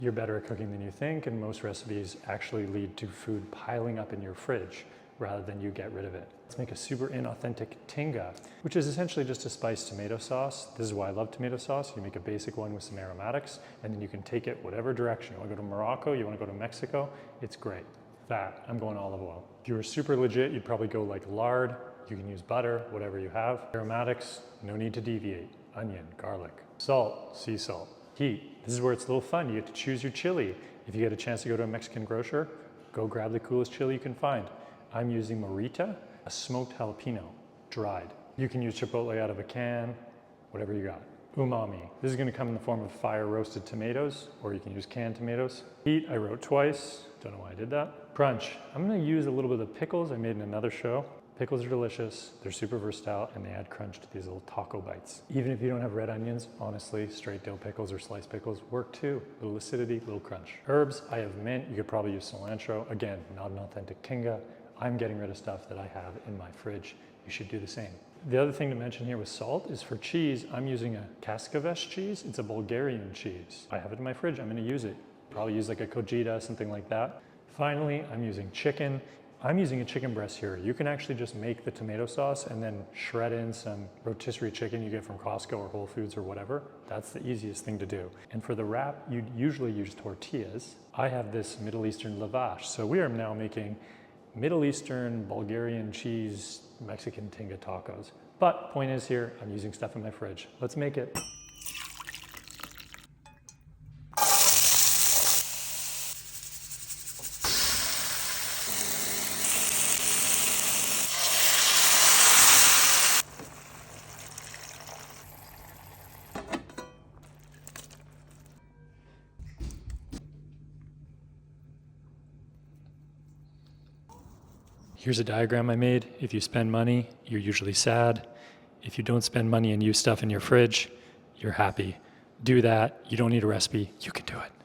You're better at cooking than you think, and most recipes actually lead to food piling up in your fridge rather than you get rid of it. Let's make a super inauthentic Tinga, which is essentially just a spiced tomato sauce. This is why I love tomato sauce. You make a basic one with some aromatics, and then you can take it whatever direction. You wanna go to Morocco, you wanna go to Mexico, it's great. That, I'm going olive oil. If you were super legit, you'd probably go like lard. You can use butter, whatever you have. Aromatics, no need to deviate. Onion, garlic. Salt, sea salt. Heat, this is where it's a little fun. You get to choose your chili. If you get a chance to go to a Mexican grocer, go grab the coolest chili you can find. I'm using Morita, a smoked jalapeno, dried. You can use chipotle out of a can, whatever you got. Umami, this is gonna come in the form of fire roasted tomatoes, or you can use canned tomatoes. Heat, I wrote twice, don't know why I did that. Crunch, I'm gonna use a little bit of pickles I made in another show. Pickles are delicious, they're super versatile, and they add crunch to these little taco bites. Even if you don't have red onions, honestly, straight dill pickles or sliced pickles work too. Little acidity, little crunch. Herbs, I have mint, you could probably use cilantro. Again, not an authentic Tinga. I'm getting rid of stuff that I have in my fridge. You should do the same. The other thing to mention here with salt is for cheese, I'm using a Kaskavesh cheese. It's a Bulgarian cheese. I have it in my fridge, I'm gonna use it. Probably use like a Kojita, something like that. Finally, I'm using chicken. I'm using a chicken breast here. You can actually just make the tomato sauce and then shred in some rotisserie chicken you get from Costco or Whole Foods or whatever. That's the easiest thing to do. And for the wrap, you'd usually use tortillas. I have this Middle Eastern lavash. So we are now making Middle Eastern, Bulgarian cheese, Mexican Tinga tacos. But point is here, I'm using stuff in my fridge. Let's make it. Here's a diagram I made. If you spend money, you're usually sad. If you don't spend money and use stuff in your fridge, you're happy. Do that. You don't need a recipe. You can do it.